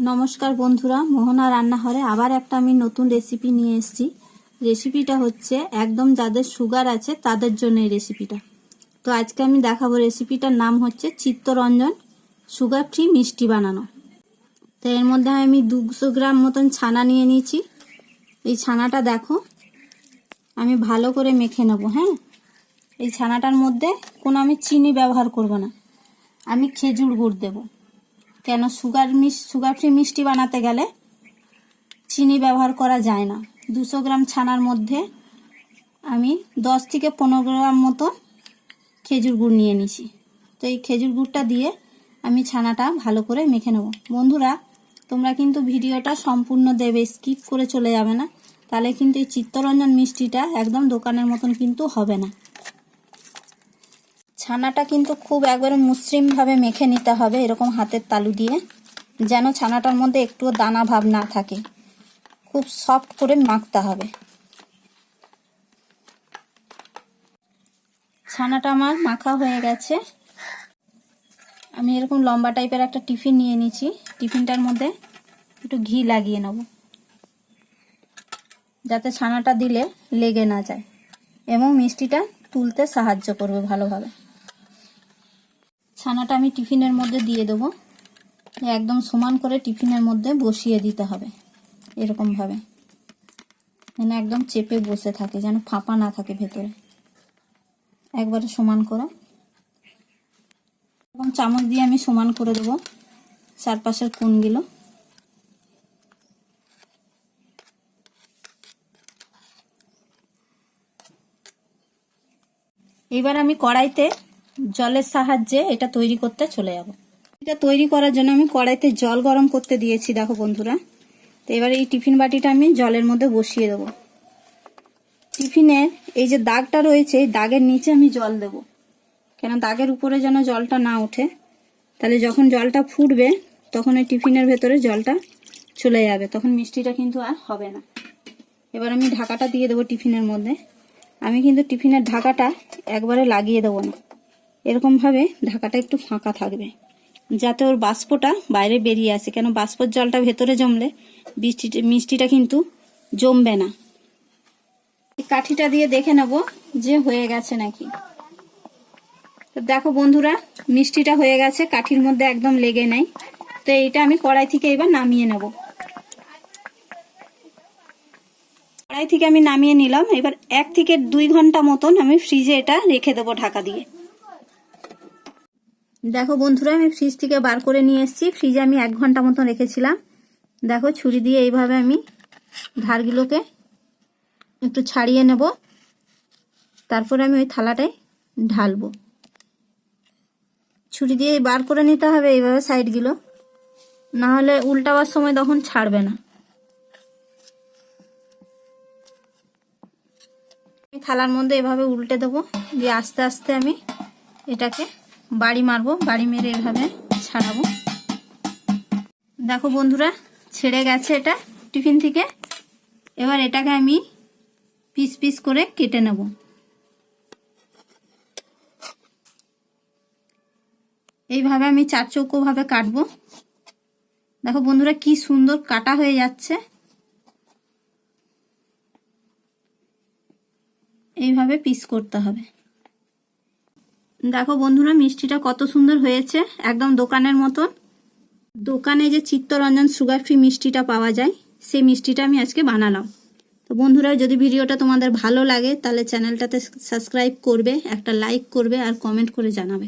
নমস্কার বন্ধুরা, মোহনা রান্নাঘরে আবার একটা আমি নতুন রেসিপি নিয়ে এসেছি। রেসিপিটা হচ্ছে একদম যাদের সুগার আছে তাদের জন্য এই রেসিপিটা। তো আজকে আমি দেখাবো রেসিপিটার নাম হচ্ছে চিত্তরঞ্জন সুগার ফ্রি মিষ্টি বানানো। তো এর মধ্যে আমি 200 গ্রাম মতন ছানা নিয়ে নিয়েছি। এই ছানাটা দেখো আমি ভালো করে মেখে নেব। হ্যাঁ, এই ছানাটার মধ্যে কোনো আমি চিনি ব্যবহার করব না, আমি খেজুর গুড় দেবো। কেন সুগার ফ্রি মিষ্টি বানাতে গেলে চিনি ব্যবহার করা যায় না। 200 গ্রাম ছানার মধ্যে আমি 10 থেকে 15 গ্রাম মতো খেজুর গুড় নিয়ে নিছি। তো এই খেজুর গুড়টা দিয়ে আমি ছানাটা ভালো করে মেখে নেব। বন্ধুরা, তোমরা কিন্তু ভিডিওটা সম্পূর্ণ দেবে, স্কিপ করে চলে যাবে না, তাহলে কিন্তু এই চিত্তরঞ্জন মিষ্টিটা একদম দোকানের মতন কিন্তু হবে না। ছানাটা কিন্তু খুব একবারে মসৃণভাবে মেখে নিতে হবে, এরকম হাতের তালু দিয়ে, যেন ছানাটার মধ্যে একটুও দানা ভাব না থাকে। খুব সফট করে মাখতে হবে। ছানাটা আমার মাখা হয়ে গেছে। আমি এরকম লম্বা টাইপের একটা টিফিন নিয়ে নিয়েছি। টিফিনটার মধ্যে একটু ঘি লাগিয়ে নেব, যাতে ছানাটা দিলে লেগে না যায় এবং মিষ্টিটা তুলতে সাহায্য করবে ভালোভাবে। ছানাটা আমি টিফিনের মধ্যে দিয়ে দেবো। একদম সমান করে টিফিনের মধ্যে বসিয়ে দিতে হবে, এরকমভাবে যেন একদম চেপে বসে থাকে, যেন ফাঁপা না থাকে ভেতরে। একবারে সমান করো। এবং চামচ দিয়ে আমি সমান করে দেবো চারপাশের কোণগুলো। এবার আমি কড়াইতে জলের সাহায্যে এটা তৈরি করতে চলে যাব। এটা তৈরি করার জন্য আমি কড়াইতে জল গরম করতে দিয়েছি, দেখো বন্ধুরা। তো এবার এই টিফিন বাটিটা আমি জলের মধ্যে বসিয়ে দেবো। টিফিনের এই যে দাগটা রয়েছে, এই দাগের নিচে আমি জল দেব, কেন দাগের উপরে যেন জলটা না ওঠে। তাহলে যখন জলটা ফুটবে তখন এই টিফিনের ভেতরে জলটা চলে যাবে, তখন মিষ্টিটা কিন্তু আর হবে না। এবার আমি ঢাকাটা দিয়ে দেবো টিফিনের মধ্যে। আমি কিন্তু টিফিনের ঢাকাটা একবারে লাগিয়ে দেবো না, এরকমভাবে ঢাকাটা একটু ফাঁকা থাকবে, যাতে ওর বাষ্পটা বাইরে বেরিয়ে আসে। কেন বাষ্পর জলটা ভেতরে জমলে মিষ্টিটা কিন্তু জমবে না। এই কাঠিটা দিয়ে দেখে নেব যে হয়ে গেছে নাকি। তো দেখো বন্ধুরা, মিষ্টিটা হয়ে গেছে, কাঠির মধ্যে একদম লেগে নাই। তো এইটা আমি কড়াই থেকে এবার নামিয়ে নেব। কড়াই থেকে আমি নামিয়ে নিলাম। এবার 1 থেকে 2 ঘন্টা মতন আমি ফ্রিজে এটা রেখে দেবো ঢাকা দিয়ে। দেখো বন্ধুরা, আমি ফ্রিজ থেকে বার করে নিয়ে এসেছি। ফ্রিজে আমি 1 ঘন্টা মতন রেখেছিলাম। দেখো ছুরি দিয়ে এইভাবে আমি ধারগুলোকে একটু ছাড়িয়ে নেব, তারপরে আমি ওই থালাটায় ঢালবো। ছুরি দিয়ে বার করে নিতে হবে এইভাবে সাইডগুলো, না হলে উল্টাবার সময় তখন ছাড়বে না। থালার মধ্যে এভাবে উল্টে দেবো, দিয়ে আস্তে আস্তে আমি এটাকে বাড়ি মারবো। বাড়ি মেরে এভাবে ছাড়াবো। দেখো বন্ধুরা, ছেড়ে গেছে এটা টিফিন থেকে। এবার এটাকে আমি পিস পিস করে কেটে নেব। এইভাবে আমি 4 চৌকো ভাবে কাটবো। দেখো বন্ধুরা, কি সুন্দর কাটা হয়ে যাচ্ছে। এইভাবে পিস করতে হবে। দেখো বন্ধুরা, মিষ্টিটা কত সুন্দর হয়েছে, একদম দোকানের মতন। দোকানে যে চিত্তরঞ্জন সুগার ফ্রি মিষ্টিটা পাওয়া যায়, সেই মিষ্টিটা আমি আজকে বানালাম। তো বন্ধুরা, যদি ভিডিওটা তোমাদের ভালো লাগে তাহলে চ্যানেলটাতে সাবস্ক্রাইব করবে, একটা লাইক করবে আর কমেন্ট করে জানাবে।